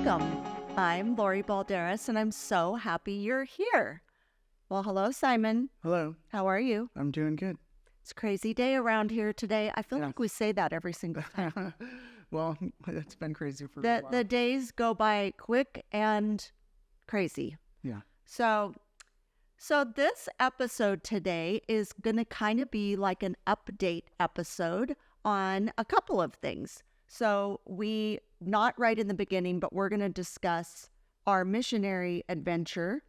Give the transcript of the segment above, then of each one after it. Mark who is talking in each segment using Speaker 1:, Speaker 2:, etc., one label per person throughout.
Speaker 1: Welcome. I'm Lori Balderas, and I'm so happy you're here. Well, hello, Simon.
Speaker 2: Hello.
Speaker 1: How are you?
Speaker 2: I'm doing good.
Speaker 1: It's a crazy day around here today. I feel
Speaker 2: Yeah.
Speaker 1: like we say that every single time.
Speaker 2: Well, it's been crazy for a
Speaker 1: The
Speaker 2: while.
Speaker 1: the days go by quick and crazy.
Speaker 2: Yeah.
Speaker 1: So this episode today is going to kind of be like an update episode on a couple of things. So not right in the beginning, but we're going to discuss our missionary adventure.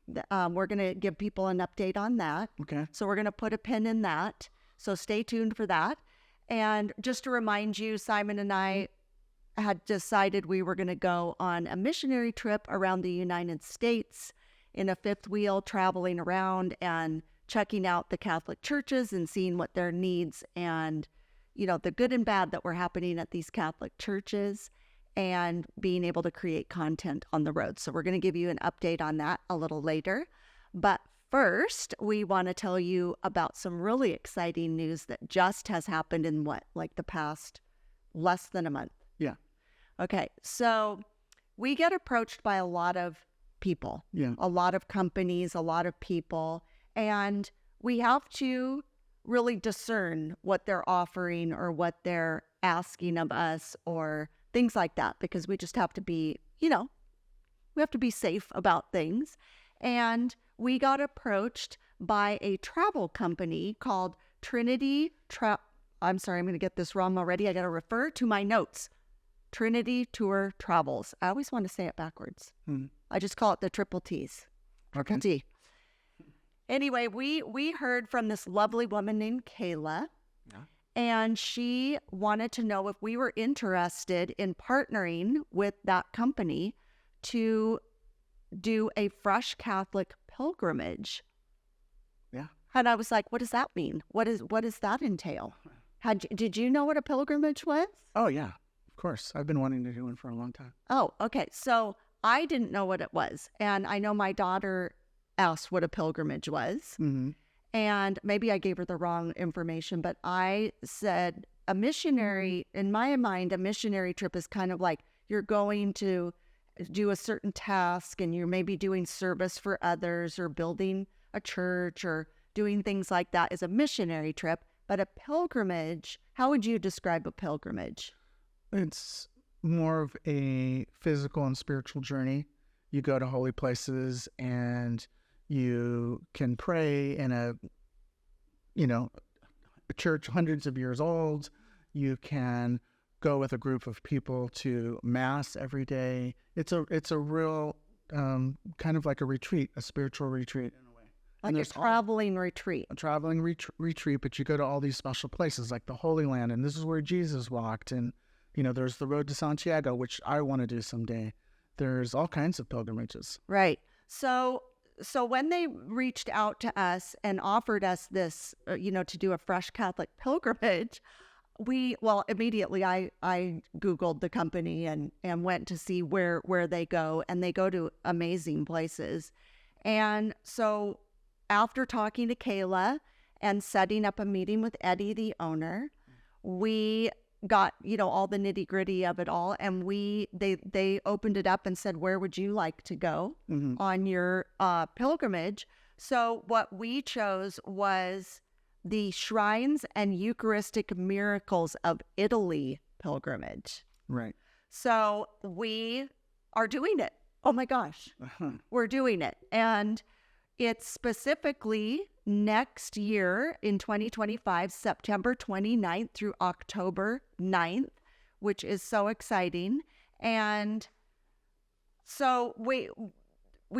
Speaker 1: We're going to give people an update on that.
Speaker 2: Okay.
Speaker 1: So we're going to put a pin in that. So stay tuned for that. And just to remind you, Simon and I had decided we were going to go on a missionary trip around the United States in a fifth wheel, traveling around and checking out the Catholic churches and seeing what their needs and, the good and bad that were happening at these Catholic churches and being able to create content on the road. So we're going to give you an update on that a little later. But first, we want to tell you about some really exciting news that just has happened in the past less than a month.
Speaker 2: Yeah.
Speaker 1: Okay. So we get approached by a lot of people, a lot of companies, a lot of people, and we have to really discern what they're offering or what they're asking of us or things like that, because we just have to be, we have to be safe about things. And we got approached by a travel company called I'm sorry, I'm going to get this wrong already. I got to refer to my notes. Trinity Tour Travels. I always want to say it backwards. I just call it the triple T's. Triple T. Anyway, we heard from this lovely woman named Kayla. Yeah. And she wanted to know if we were interested in partnering with that company to do a Fresh Catholic pilgrimage.
Speaker 2: Yeah.
Speaker 1: And I was like, what does that mean? What does that entail? Did you know what a pilgrimage was?
Speaker 2: Oh, yeah. Of course. I've been wanting to do one for a long time.
Speaker 1: Oh, okay. So I didn't know what it was. And I know my daughter asked what a pilgrimage was. Mm-hmm. And maybe I gave her the wrong information, but I said in my mind, a missionary trip is kind of like you're going to do a certain task and you're maybe doing service for others or building a church or doing things like that is a missionary trip. But a pilgrimage, how would you describe a pilgrimage?
Speaker 2: It's more of a physical and spiritual journey. You go to holy places and you can pray in a church hundreds of years old. You can go with a group of people to mass every day. It's a real kind of like a retreat, a spiritual retreat in a way.
Speaker 1: Like a traveling retreat.
Speaker 2: A traveling retreat, but you go to all these special places like the Holy Land, and this is where Jesus walked. And, there's the road to Santiago, which I want to do someday. There's all kinds of pilgrimages.
Speaker 1: Right. So when they reached out to us and offered us this, to do a Fresh Catholic pilgrimage, immediately I Googled the company and went to see where they go, and they go to amazing places. And so after talking to Kayla and setting up a meeting with Eddie, the owner, we got, all the nitty gritty of it all. And they opened it up and said, where would you like to go on your pilgrimage? So what we chose was the Shrines and Eucharistic Miracles of Italy pilgrimage.
Speaker 2: Right.
Speaker 1: So we are doing it. Oh my gosh. We're doing it. And it's specifically next year in 2025, September 29th through October 9th, which is so exciting. And so we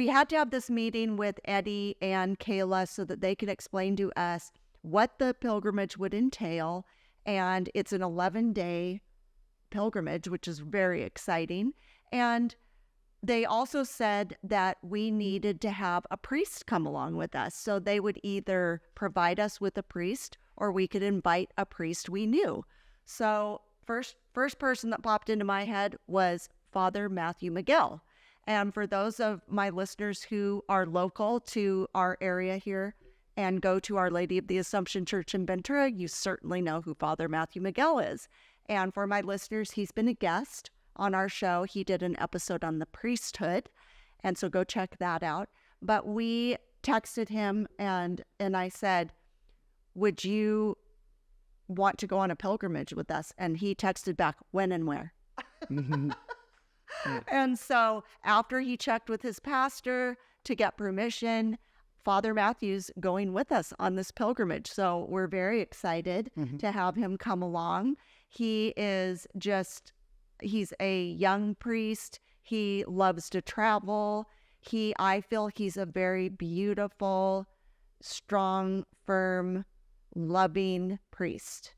Speaker 1: had to have this meeting with Eddie and Kayla so that they could explain to us what the pilgrimage would entail. And it's an 11-day pilgrimage, which is very exciting. And they also said that we needed to have a priest come along with us. So they would either provide us with a priest or we could invite a priest we knew. So first person that popped into my head was Father Matthew Miguel. And for those of my listeners who are local to our area here and go to Our Lady of the Assumption Church in Ventura, you certainly know who Father Matthew Miguel is. And for my listeners, he's been a guest on our show. He did an episode on the priesthood, and so go check that out. But we texted him, and I said, would you want to go on a pilgrimage with us? And he texted back, when and where? And so after he checked with his pastor to get permission, Father Matthew's going with us on this pilgrimage. So we're very excited to have him come along. He's a young priest. He loves to travel. I feel he's a very beautiful, strong, firm, loving priest.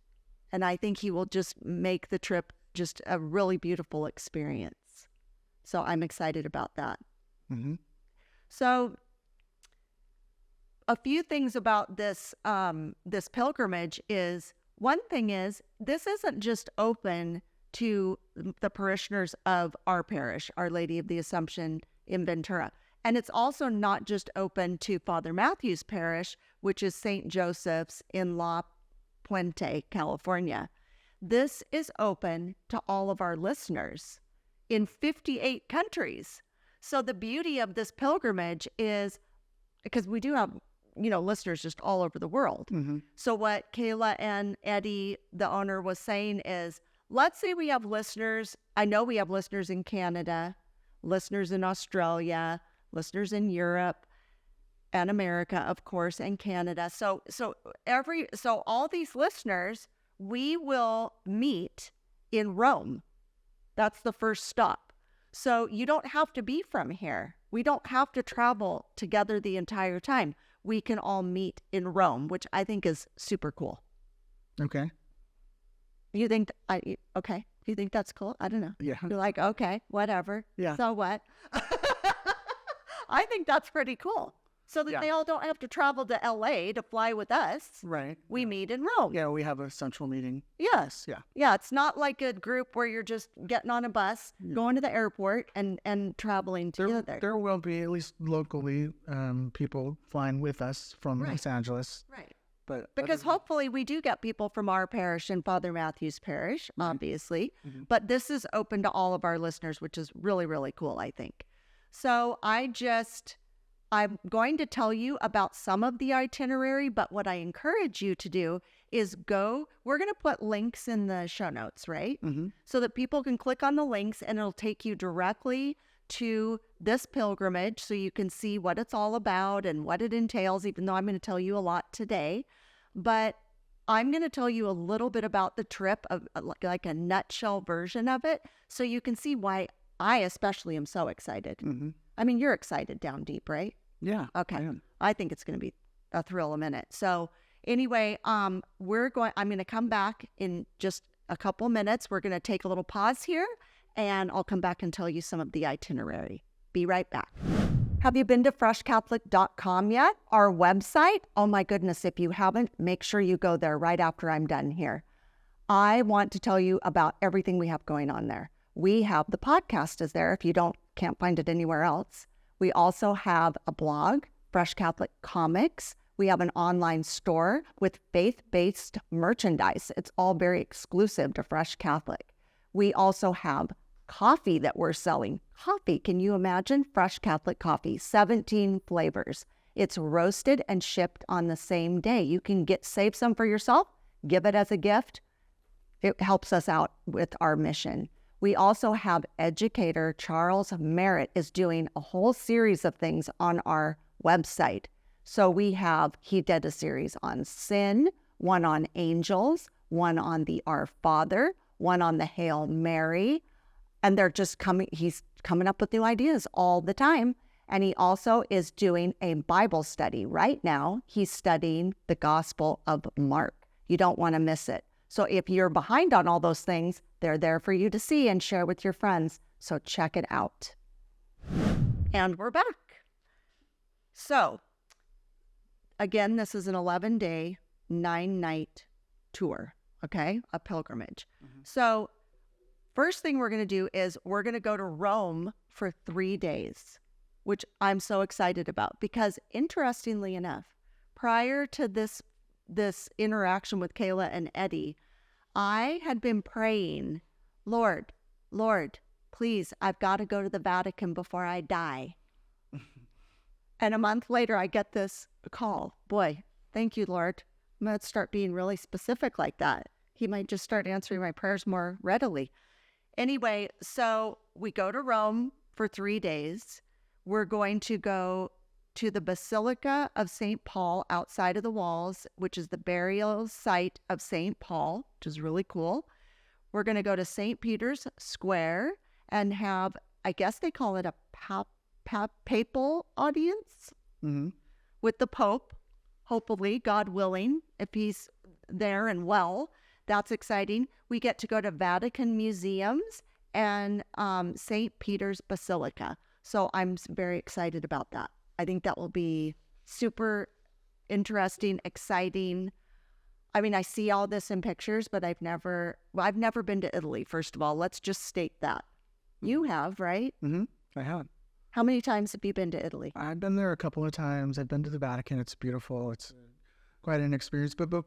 Speaker 1: And I think he will just make the trip just a really beautiful experience. So I'm excited about that. So a few things about this this pilgrimage is, one thing is, this isn't just open to the parishioners of our parish, Our Lady of the Assumption in Ventura. And it's also not just open to Father Matthew's parish, which is St. Joseph's in La Puente, California. This is open to all of our listeners in 58 countries. So the beauty of this pilgrimage is, because we do have, listeners just all over the world. So what Kayla and Eddie, the owner, was saying is, let's say we have listeners. I know we have listeners in Canada, listeners in Australia, listeners in Europe and America, of course, and Canada. So all these listeners, we will meet in Rome. That's the first stop. So you don't have to be from here. We don't have to travel together the entire time. We can all meet in Rome, which I think is super cool.
Speaker 2: Okay.
Speaker 1: You think, okay. You think that's cool? I don't know.
Speaker 2: Yeah.
Speaker 1: You're like, okay, whatever.
Speaker 2: Yeah.
Speaker 1: So what? I think that's pretty cool. So that they all don't have to travel to LA to fly with us.
Speaker 2: Right.
Speaker 1: We meet in Rome.
Speaker 2: Yeah, we have a central meeting.
Speaker 1: Yes.
Speaker 2: Yeah.
Speaker 1: Yeah, it's not like a group where you're just getting on a bus, going to the airport and traveling together.
Speaker 2: There will be, at least locally, people flying with us from Los Angeles.
Speaker 1: Right.
Speaker 2: But
Speaker 1: because hopefully we do get people from our parish and Father Matthew's parish, obviously. But this is open to all of our listeners, which is really, really cool, I think. So I'm going to tell you about some of the itinerary, but what I encourage you to do is we're going to put links in the show notes, right? So that people can click on the links and it'll take you directly to this pilgrimage so you can see what it's all about and what it entails, even though I'm going to tell you a lot today. But I'm going to tell you a little bit about the trip, of like a nutshell version of it, so you can see why I especially am so excited. I mean, you're excited down deep, right?
Speaker 2: Yeah.
Speaker 1: Okay. I think it's going to be a thrill a minute. So anyway, I'm going to come back in just a couple minutes. We're going to take a little pause here and I'll come back and tell you some of the itinerary. Be right back. Have you been to freshcatholic.com yet? Our website? Oh my goodness, if you haven't, make sure you go there right after I'm done here. I want to tell you about everything we have going on there. We have the podcast is there if you can't find it anywhere else. We also have a blog, Fresh Catholic Comics. We have an online store with faith-based merchandise. It's all very exclusive to Fresh Catholic. We also have coffee that we're selling. Coffee, can you imagine? Fresh Catholic coffee, 17 flavors. It's roasted and shipped on the same day. You can save some for yourself, give it as a gift. It helps us out with our mission. We also have educator Charles Merritt is doing a whole series of things on our website. So he did a series on sin, one on angels, one on the Our Father, one on the Hail Mary. And he's coming up with new ideas all the time. And he also is doing a Bible study. Right now, he's studying the Gospel of Mark. You don't want to miss it. So if you're behind on all those things, they're there for you to see and share with your friends. So check it out. And we're back. So again, this is an 11-day, 9-night tour, okay? A pilgrimage. So first thing we're going to do is we're going to go to Rome for 3 days, which I'm so excited about because interestingly enough, prior to this interaction with Kayla and Eddie, I had been praying, Lord, please, I've got to go to the Vatican before I die. And a month later, I get this call. Boy, thank you, Lord. I'm going to start being really specific like that. He might just start answering my prayers more readily. Anyway, so we go to Rome for 3 days. We're going to go to the Basilica of St. Paul outside of the walls, which is the burial site of St. Paul, which is really cool. We're going to go to St. Peter's Square and have, I guess they call it a papal audience with the Pope, hopefully, God willing, if he's there and well. That's exciting. We get to go to Vatican museums and St. Peter's Basilica. So I'm very excited about that. I think that will be super interesting, exciting. I mean, I see all this in pictures, but I've never been to Italy, first of all. Let's just state that. You have, right?
Speaker 2: I have.
Speaker 1: How many times have you been to Italy?
Speaker 2: I've been there a couple of times. I've been to the Vatican. It's beautiful. It's quite an experience. But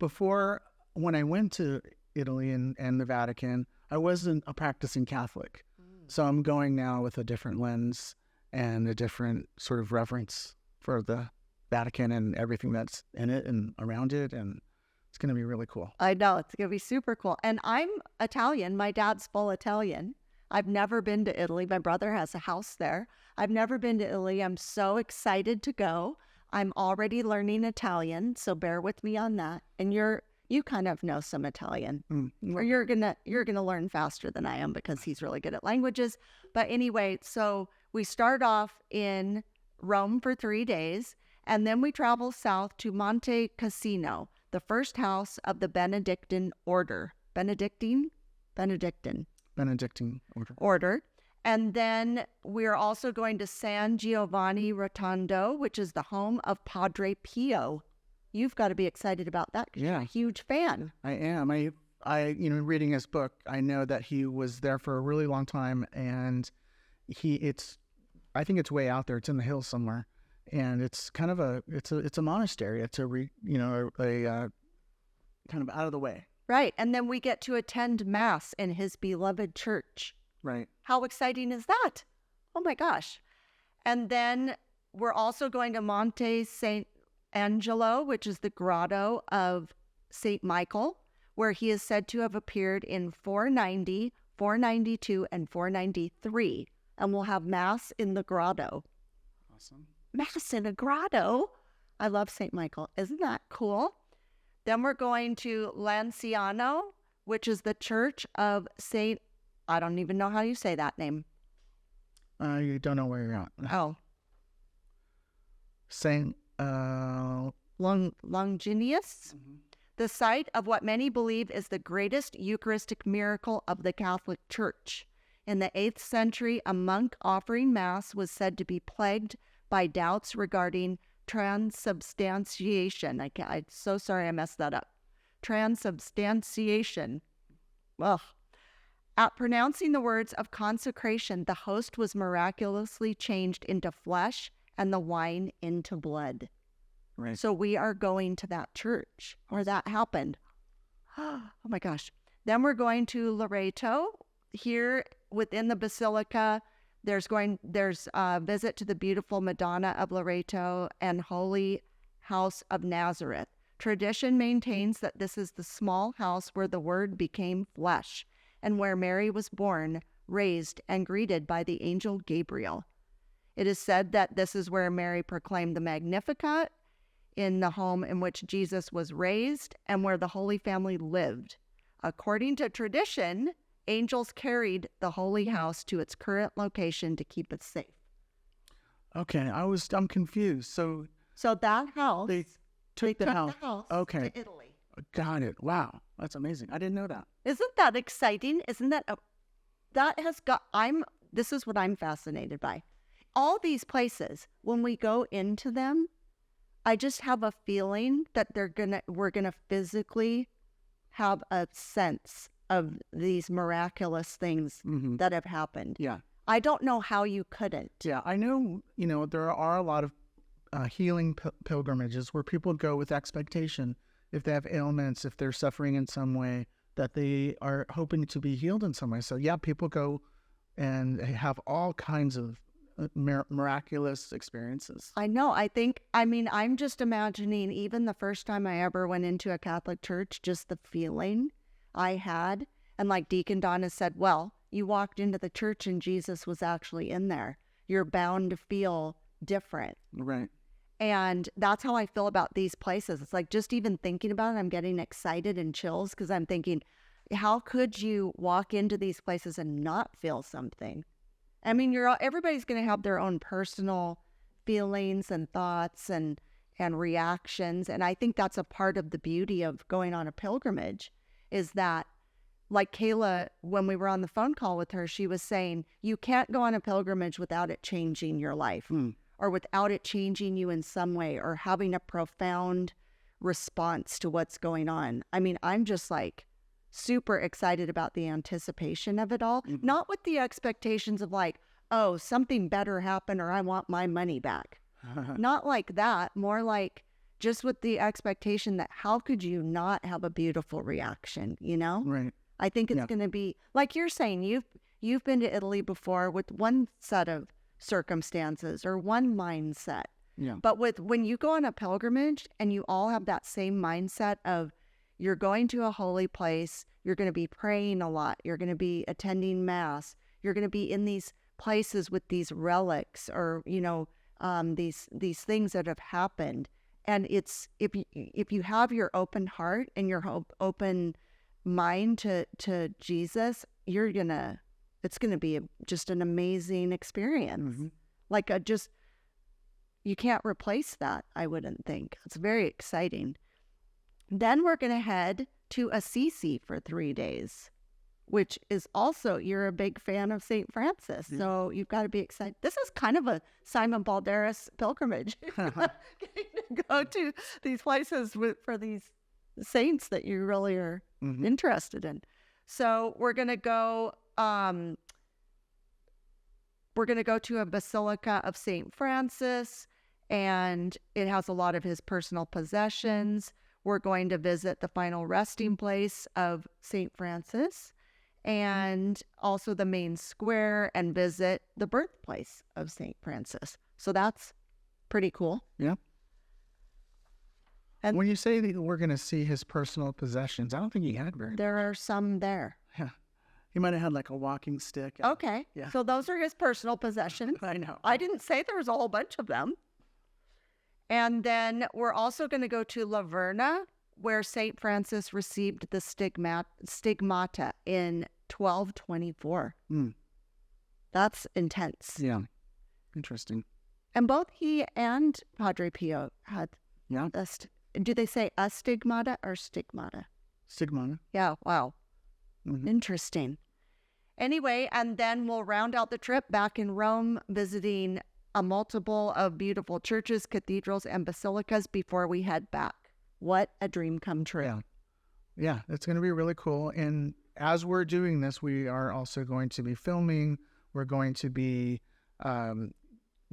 Speaker 2: before, when I went to Italy and the Vatican, I wasn't a practicing Catholic. So I'm going now with a different lens and a different sort of reverence for the Vatican and everything that's in it and around it. And it's going to be really cool.
Speaker 1: I know. It's going to be super cool. And I'm Italian. My dad's full Italian. I've never been to Italy. My brother has a house there. I've never been to Italy. I'm so excited to go. I'm already learning Italian, so bear with me on that. And you kind of know some Italian, or you're gonna learn faster than I am because he's really good at languages. But anyway, so we start off in Rome for 3 days, and then we travel south to Monte Cassino, the first house of the Benedictine order. Benedictine order. And then we're also going to San Giovanni Rotondo, which is the home of Padre Pio. You've got to be excited about that because you're a huge fan.
Speaker 2: I am. I reading his book, I know that he was there for a really long time, and I think it's way out there. It's in the hills somewhere, and it's kind of it's a monastery. It's a kind of out of the way.
Speaker 1: Right, and then we get to attend Mass in his beloved church.
Speaker 2: Right.
Speaker 1: How exciting is that? Oh my gosh. And then we're also going to Monte St. Angelo, which is the grotto of St. Michael, where he is said to have appeared in 490, 492, and 493. And we'll have Mass in the grotto.
Speaker 2: Awesome.
Speaker 1: Mass in a grotto? I love St. Michael. Isn't that cool? Then we're going to Lanciano, which is the church of St. I don't even know how you say that name.
Speaker 2: You don't know where you're at.
Speaker 1: Oh.
Speaker 2: Saint
Speaker 1: Longinus, the site of what many believe is the greatest Eucharistic miracle of the Catholic Church. In the 8th century, a monk offering Mass was said to be plagued by doubts regarding transubstantiation. I'm so sorry I messed that up. Transubstantiation. Ugh. At pronouncing the words of consecration, the host was miraculously changed into flesh and the wine into blood.
Speaker 2: Right.
Speaker 1: So we are going to that church where that happened. Oh my gosh. Then we're going to Loreto. Here within the Basilica, there's a visit to the beautiful Madonna of Loreto and Holy House of Nazareth. Tradition maintains that this is the small house where the Word became flesh and where Mary was born, raised, and greeted by the angel Gabriel. It is said that this is where Mary proclaimed the Magnificat, in the home in which Jesus was raised, and where the Holy Family lived. According to tradition, angels carried the Holy House to its current location to keep it safe.
Speaker 2: Okay, I'm confused. So
Speaker 1: that house,
Speaker 2: they took the house. Okay.
Speaker 1: To Italy.
Speaker 2: Got it. Wow, that's amazing. I didn't know that.
Speaker 1: Isn't that exciting? Isn't that this is what I'm fascinated by. All these places, when we go into them, I just have a feeling that we're gonna physically have a sense of these miraculous things that have happened.
Speaker 2: Yeah.
Speaker 1: I don't know how you couldn't.
Speaker 2: Yeah, I know, there are a lot of healing pilgrimages where people go with expectation. If they have ailments, if they're suffering in some way, that they are hoping to be healed in some way. So yeah, people go and have all kinds of miraculous experiences.
Speaker 1: I know. I'm just imagining even the first time I ever went into a Catholic church, just the feeling I had. And like Deacon Donna said, well, you walked into the church and Jesus was actually in there. You're bound to feel different.
Speaker 2: Right.
Speaker 1: And that's how I feel about these places. It's like just even thinking about it, I'm getting excited and chills because I'm thinking, how could you walk into these places and not feel something? I mean, everybody's going to have their own personal feelings and thoughts and reactions. And I think that's a part of the beauty of going on a pilgrimage is that, like Kayla, when we were on the phone call with her, she was saying, you can't go on a pilgrimage without it changing your life or without it changing you in some way or having a profound response to what's going on. I mean, I'm just like super excited about the anticipation of it all, not with the expectations of like, oh, something better happened or I want my money back. Not like that, more like just with the expectation that how could you not have a beautiful reaction, you know?
Speaker 2: Right.
Speaker 1: I think it's going to be, like you're saying, you've been to Italy before with one set of circumstances or one mindset.
Speaker 2: Yeah.
Speaker 1: But when you go on a pilgrimage and you all have that same mindset of you're going to a holy place, you're going to be praying a lot, you're going to be attending mass, you're going to be in these places with these relics or, these things that have happened. And it's, if you have your open heart and your open mind to Jesus, it's going to be just an amazing experience. Like you can't replace that, I wouldn't think. It's very exciting. Then we're going to head to Assisi for 3 days, which is also, you're a big fan of St. Francis. So you've got to be excited. This is kind of a Simon Balderas pilgrimage. Getting to go to these places for these saints that you really are interested in. So we're going to go to a Basilica of St. Francis, and it has a lot of his personal possessions. We're going to visit the final resting place of St. Francis and also the main square and visit the birthplace of St. Francis. So that's pretty cool.
Speaker 2: Yeah.
Speaker 1: And
Speaker 2: when you say that we're going to see his personal possessions, I don't think he had very.
Speaker 1: There are some there.
Speaker 2: Yeah. He might have had like a walking stick.
Speaker 1: Okay.
Speaker 2: Yeah.
Speaker 1: So those are his personal possessions.
Speaker 2: I know.
Speaker 1: I didn't say there was a whole bunch of them. And then we're also going to go to La Verna, where St. Francis received the stigmata in 1224. That's intense.
Speaker 2: Yeah. Interesting.
Speaker 1: And both he and Padre Pio had do they say a stigmata or stigmata?
Speaker 2: Stigmata.
Speaker 1: Yeah, wow. Interesting. Anyway, and then we'll round out the trip back in Rome, visiting a multiple of beautiful churches, cathedrals, and basilicas before we head back. What a dream come true.
Speaker 2: Yeah, it's going to be really cool. And as we're doing this, we are also going to be filming. We're going to be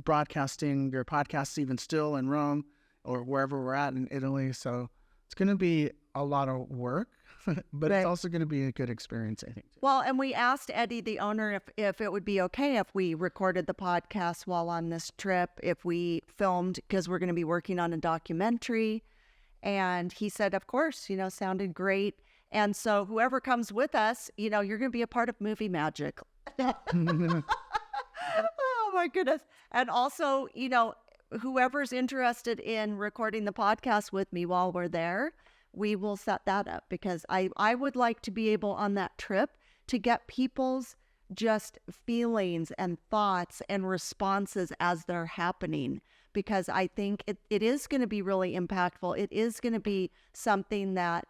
Speaker 2: broadcasting your podcasts even still in Rome or wherever we're at in Italy. So it's going to be a lot of work, but it's also going to be a good experience, I think.
Speaker 1: Well, and we asked Eddie, the owner, if it would be okay if we recorded the podcast while on this trip, if we filmed, because we're going to be working on a documentary. And he said, of course, sounded great. And so whoever comes with us, you're going to be a part of movie magic. Oh, my goodness. And also, whoever's interested in recording the podcast with me while we're there, we will set that up because I would like to be able on that trip to get people's just feelings and thoughts and responses as they're happening, because I think it is going to be really impactful. It is going to be something that,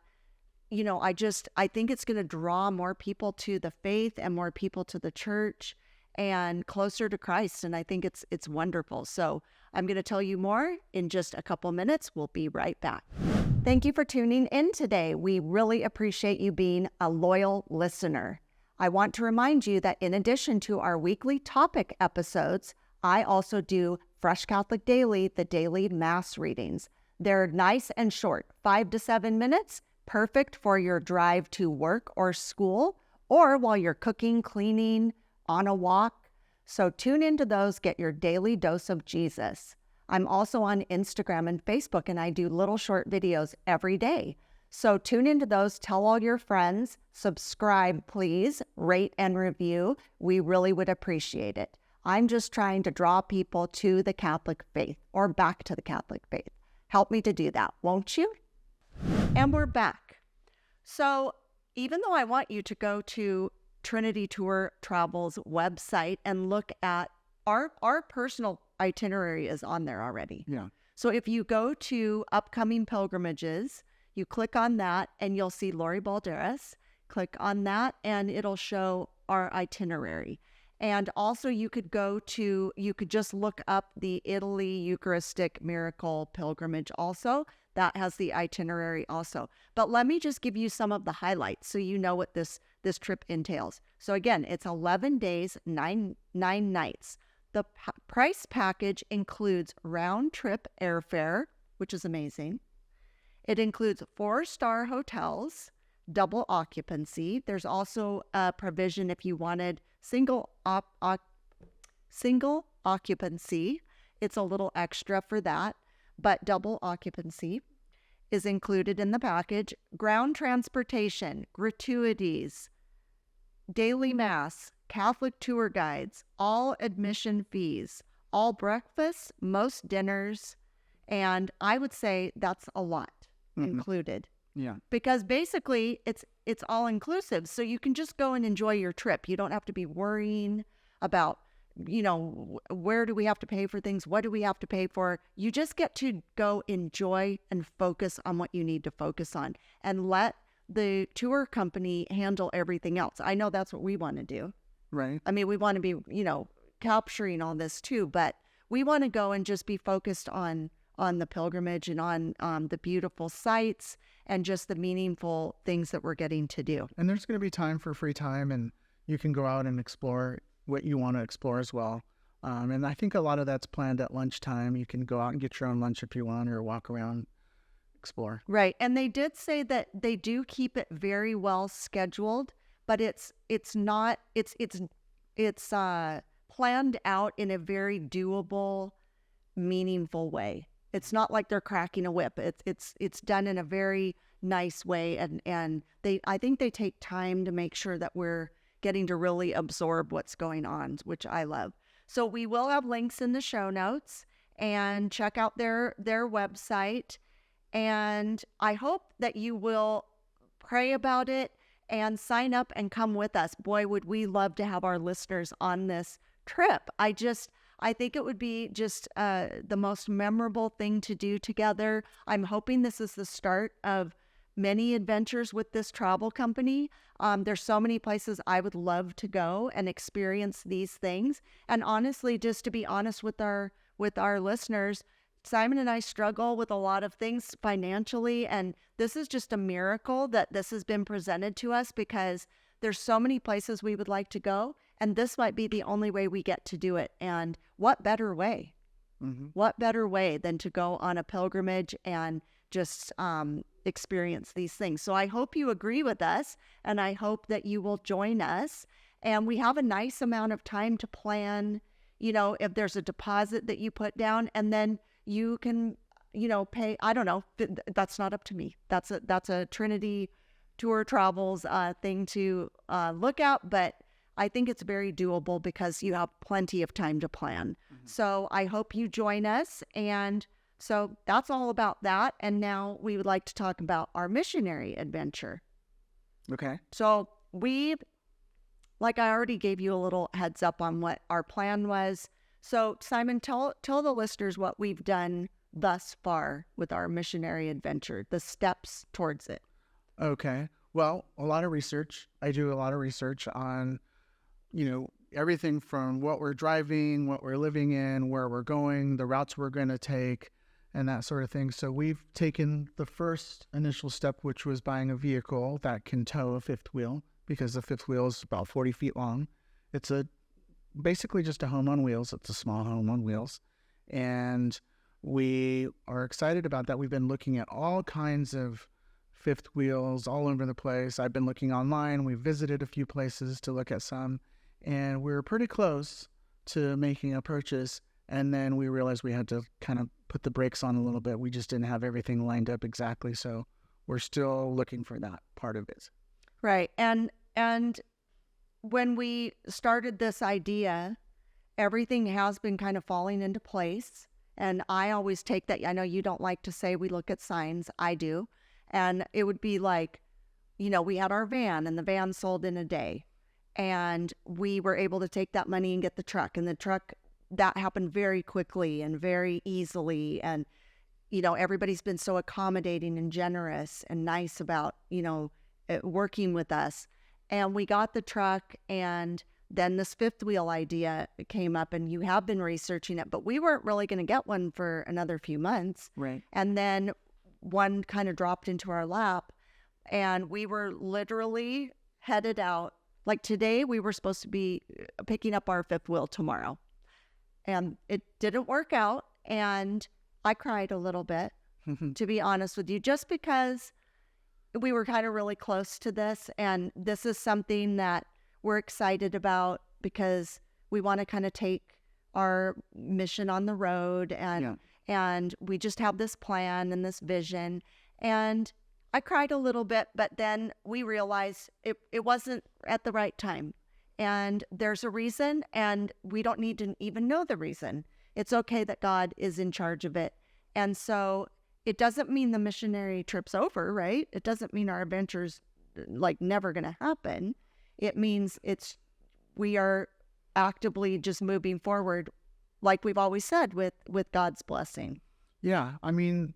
Speaker 1: I think it's going to draw more people to the faith and more people to the church and closer to Christ. And I think it's wonderful. So I'm going to tell you more in just a couple minutes. We'll be right back. Thank you for tuning in today. We really appreciate you being a loyal listener. I want to remind you that in addition to our weekly topic episodes, I also do Fresh Catholic Daily, the daily Mass readings. They're nice and short, 5 to 7 minutes, perfect for your drive to work or school, or while you're cooking, cleaning, on a walk. So tune into those, get your daily dose of Jesus. I'm also on Instagram and Facebook, and I do little short videos every day. So tune into those, tell all your friends, subscribe, please, rate and review. We really would appreciate it. I'm just trying to draw people to the Catholic faith or back to the Catholic faith. Help me to do that, won't you? And we're back. So even though I want you to go to Trinity Tour Travel's website and look at our personal itinerary is on there already.
Speaker 2: Yeah.
Speaker 1: So if you go to upcoming pilgrimages, you click on that and you'll see Lori Balderas. Click on that and it'll show our itinerary. And also you could just look up the Italy Eucharistic Miracle Pilgrimage also. That has the itinerary also. But let me just give you some of the highlights so you know what this trip entails. So again, it's 11 days, 9 nights. The price package includes round-trip airfare, which is amazing. It includes 4-star hotels, double occupancy. There's also a provision if you wanted single occupancy. It's a little extra for that, but double occupancy is included in the package. Ground transportation, gratuities, daily mass, Catholic tour guides, all admission fees, all breakfasts, most dinners, and I would say that's a lot included.
Speaker 2: Yeah.
Speaker 1: Because basically it's all inclusive, so you can just go and enjoy your trip. You don't have to be worrying about, where do we have to pay for things? What do we have to pay for? You just get to go enjoy and focus on what you need to focus on and let the tour company handle everything else. I know that's what we want to do.
Speaker 2: Right.
Speaker 1: I mean, we want to be, capturing all this too, but we want to go and just be focused on the pilgrimage and on the beautiful sights and just the meaningful things that we're getting to do.
Speaker 2: And there's going to be time for free time, and you can go out and explore what you want to explore as well. And I think a lot of that's planned at lunchtime. You can go out and get your own lunch if you want, or walk around, explore.
Speaker 1: Right. And they did say that they do keep it very well scheduled, but it's planned out in a very doable, meaningful way. It's not like they're cracking a whip. It's done in a very nice way, and I think they take time to make sure that we're getting to really absorb what's going on, which I love. So we will have links in the show notes, and check out their website. And I hope that you will pray about it and sign up and come with us. Boy, would we love to have our listeners on this trip. I think it would be just the most memorable thing to do together. I'm hoping this is the start of many adventures with this travel company. There's so many places I would love to go and experience these things. And honestly, just to be honest with our listeners, Simon and I struggle with a lot of things financially, and this is just a miracle that this has been presented to us, because there's so many places we would like to go, and this might be the only way we get to do it. And what better way?
Speaker 2: Mm-hmm.
Speaker 1: What better way than to go on a pilgrimage and just experience these things? So I hope you agree with us, and I hope that you will join us. And we have a nice amount of time to plan, if there's a deposit that you put down, and then you can, pay. I don't know. That's not up to me. That's a Trinity Tour Travels thing to look at, but I think it's very doable because you have plenty of time to plan. Mm-hmm. So I hope you join us. And so that's all about that. And now we would like to talk about our missionary adventure.
Speaker 2: Okay.
Speaker 1: So like I already gave you a little heads up on what our plan was. So Simon, tell the listeners what we've done thus far with our missionary adventure, the steps towards it.
Speaker 2: Okay. Well, a lot of research. I do a lot of research on, everything from what we're driving, what we're living in, where we're going, the routes we're going to take, and that sort of thing. So we've taken the first initial step, which was buying a vehicle that can tow a fifth wheel, because the fifth wheel is about 40 feet long. It's basically just a home on wheels. It's a small home on wheels. And we are excited about that. We've been looking at all kinds of fifth wheels all over the place. I've been looking online. We've visited a few places to look at some. and we were pretty close to making a purchase. And then we realized we had to kind of put the brakes on a little bit. We just didn't have everything lined up exactly. So we're still looking for that part of it.
Speaker 1: Right. And when we started this idea, everything has been kind of falling into place. And I always take that. I know you don't like to say we look at signs. I do. And it would be like, we had our van and the van sold in a day. And we were able to take that money and get the truck. And the truck, that happened very quickly and very easily. And, everybody's been so accommodating and generous and nice about, working with us. And we got the truck, and then this fifth wheel idea came up, and you have been researching it, but we weren't really going to get one for another few months.
Speaker 2: Right.
Speaker 1: And then one kind of dropped into our lap, and we were literally headed out. Like today, we were supposed to be picking up our fifth wheel tomorrow, and it didn't work out. And I cried a little bit, to be honest with you, just because we were kind of really close to this. And this is something that we're excited about because we want to kind of take our mission on the road, and we just have this plan and this vision. And I cried a little bit, but then we realized it wasn't at the right time. And there's a reason, and we don't need to even know the reason. It's okay that God is in charge of it. And so it doesn't mean the missionary trip's over, right? It doesn't mean our adventure's like never going to happen. It means we are actively just moving forward, like we've always said, with God's blessing.
Speaker 2: Yeah. I mean,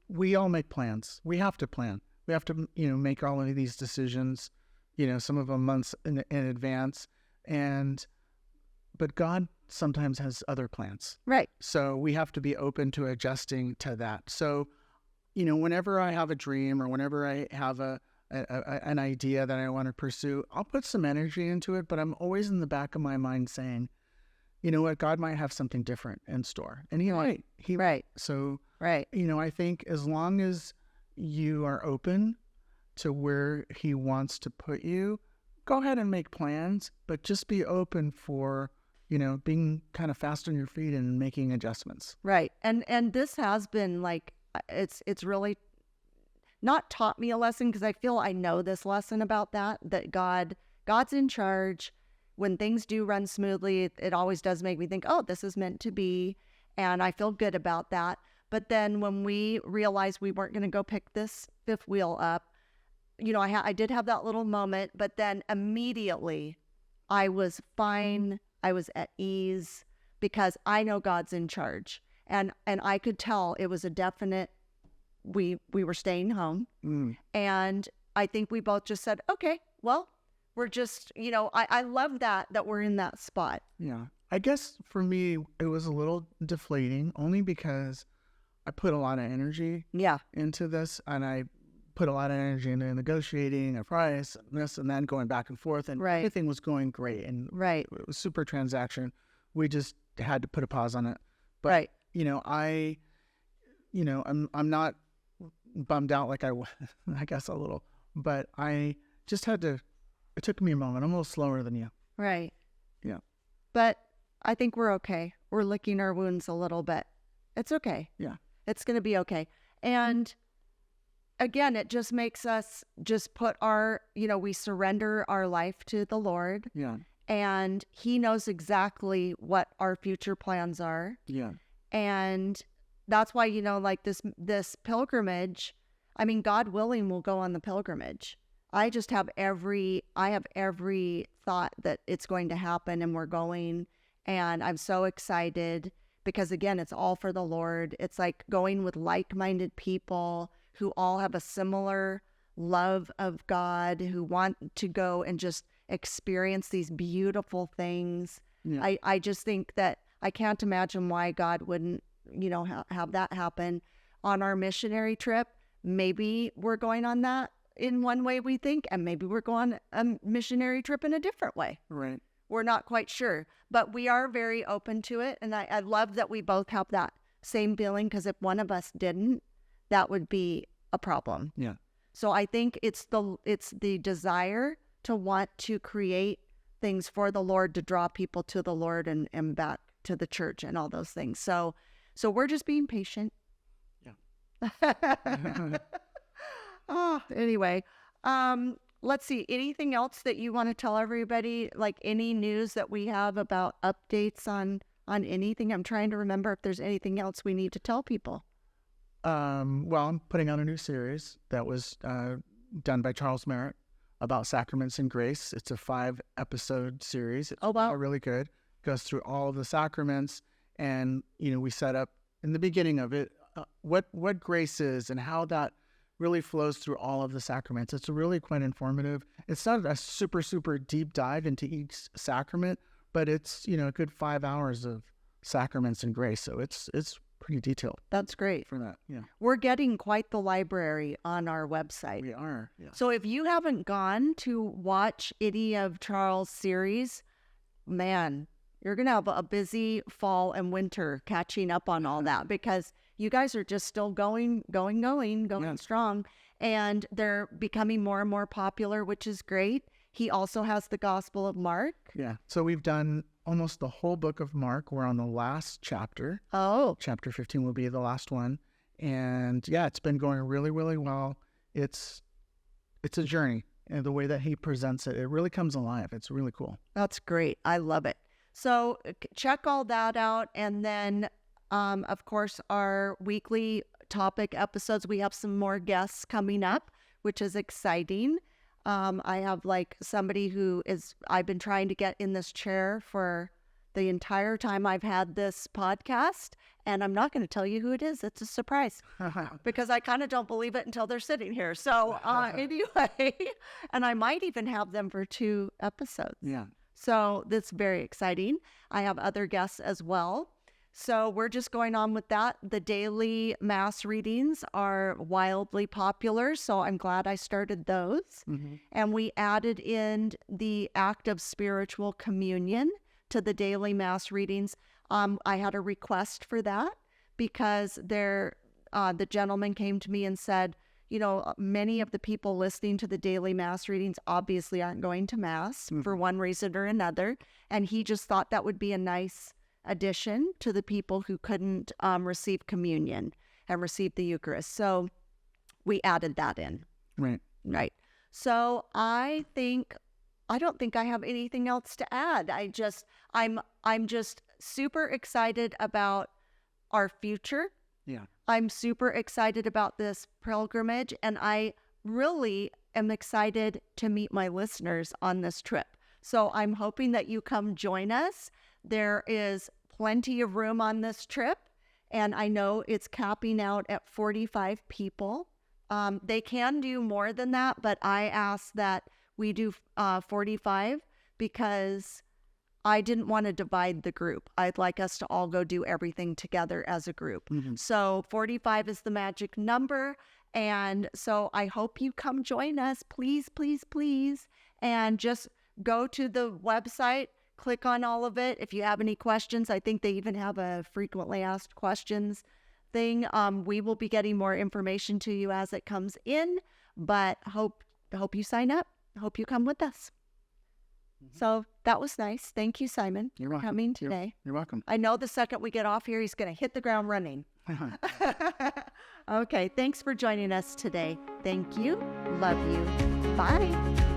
Speaker 2: we all make plans. We have to plan. We have to, make all of these decisions, some of them months in advance. But God sometimes has other plans.
Speaker 1: Right.
Speaker 2: So we have to be open to adjusting to that. So, whenever I have a dream or whenever I have an idea that I want to pursue, I'll put some energy into it, but I'm always in the back of my mind saying, you know what, God might have something different in store. And he might.
Speaker 1: Right.
Speaker 2: So,
Speaker 1: right.
Speaker 2: I think as long as you are open to where he wants to put you, go ahead and make plans, but just be open for, being kind of fast on your feet and making adjustments.
Speaker 1: Right. And this has been like, it's really not taught me a lesson, because I feel I know this lesson about that God's in charge. When things do run smoothly, it always does make me think, oh, this is meant to be. And I feel good about that. But then when we realized we weren't going to go pick this fifth wheel up, I did have that little moment, but then immediately I was fine. I was at ease because I know God's in charge. And I could tell it was a definite, we were staying home. And I think we both just said, okay, well, we're just, I love that we're in that spot.
Speaker 2: Yeah. I guess for me, it was a little deflating only because I put a lot of energy into this, and I put a lot of energy into negotiating a price, and this and that, going back and forth, and everything was going great. And it was super transaction. We just had to put a pause on it. But, I'm not bummed out like I guess a little, but I just had to, it took me a moment. I'm a little slower than you.
Speaker 1: Right.
Speaker 2: Yeah.
Speaker 1: But I think we're okay. We're licking our wounds a little bit. It's okay.
Speaker 2: Yeah.
Speaker 1: It's going to be okay. And again, it just makes us just put we surrender our life to the Lord.
Speaker 2: Yeah.
Speaker 1: And he knows exactly what our future plans are.
Speaker 2: Yeah. And
Speaker 1: that's why, like this pilgrimage, I mean, God willing, we'll go on the pilgrimage. I have every thought that it's going to happen, and we're going, and I'm so excited because, again, it's all for the Lord. It's like going with like-minded people who all have a similar love of God, who want to go and just experience these beautiful things. Yeah. I just think that I can't imagine why God wouldn't, have that happen on our missionary trip. Maybe we're going on that in one way, we think, and maybe we're going a missionary trip in a different way.
Speaker 2: Right.
Speaker 1: We're not quite sure, but we are very open to it. And I love that we both have that same feeling, because if one of us didn't, that would be a problem.
Speaker 2: Yeah.
Speaker 1: So I think it's the desire to want to create things for the Lord to draw people to the Lord and back to the church and all those things. So we're just being patient.
Speaker 2: Yeah.
Speaker 1: Oh, anyway, let's see. Anything else that you want to tell everybody? Like any news that we have about updates on anything? I'm trying to remember if there's anything else we need to tell people.
Speaker 2: Well, I'm putting out a new series that was done by Charles Merritt about sacraments and grace. It's a 5-episode series. It's really good. Goes through all of the sacraments, and we set up in the beginning of it what grace is and how that really flows through all of the sacraments. It's really quite informative. It's not a super deep dive into each sacrament, but it's a good 5 hours of sacraments and grace. So it's pretty detailed.
Speaker 1: That's great.
Speaker 2: For that, yeah.
Speaker 1: We're getting quite the library on our website.
Speaker 2: We are, yeah.
Speaker 1: So if you haven't gone to watch any of Charles' series, man, you're going to have a busy fall and winter catching up on all that, because you guys are just still going strong, and they're becoming more and more popular, which is great. He also has the Gospel of Mark.
Speaker 2: Yeah. So we've done almost the whole book of Mark. We're on the last chapter.
Speaker 1: Oh.
Speaker 2: Chapter 15 will be the last one. And yeah, it's been going really, really well. It's a journey, and the way that he presents it really comes alive. It's really cool.
Speaker 1: That's great. I love it. So check all that out. And then, of course, our weekly topic episodes, we have some more guests coming up, which is exciting. I have somebody I've been trying to get in this chair for the entire time I've had this podcast, and I'm not going to tell you who it is. It's a surprise because I kind of don't believe it until they're sitting here. So anyway, and I might even have them for 2 episodes.
Speaker 2: Yeah.
Speaker 1: So that's very exciting. I have other guests as well. So we're just going on with that. The daily mass readings are wildly popular, so I'm glad I started those. Mm-hmm. And we added in the act of spiritual communion to the daily mass readings. I had a request for that because the gentleman came to me and said, many of the people listening to the daily mass readings obviously aren't going to mass for one reason or another. And he just thought that would be a nice addition to the people who couldn't receive communion and receive the Eucharist. So we added that in. Right. So I don't think I have anything else to add. I'm just super excited about our future.
Speaker 2: Yeah.
Speaker 1: I'm super excited about this pilgrimage, and I really am excited to meet my listeners on this trip. So I'm hoping that you come join us. There is plenty of room on this trip, and I know it's capping out at 45 people. They can do more than that, but I asked that we do 45 because I didn't want to divide the group. I'd like us to all go do everything together as a group. Mm-hmm. So 45 is the magic number. And so I hope you come join us. Please, please, please. And just go to the website, click on all of it. If you have any questions, I think they even have a frequently asked questions thing. We will be getting more information to you as it comes in, but hope you sign up. Hope you come with us. So that was nice. Thank you, Simon, for coming today.
Speaker 2: You're welcome.
Speaker 1: I know the second we get off here, he's going to hit the ground running. Okay. Thanks for joining us today. Thank you. Love you. Bye.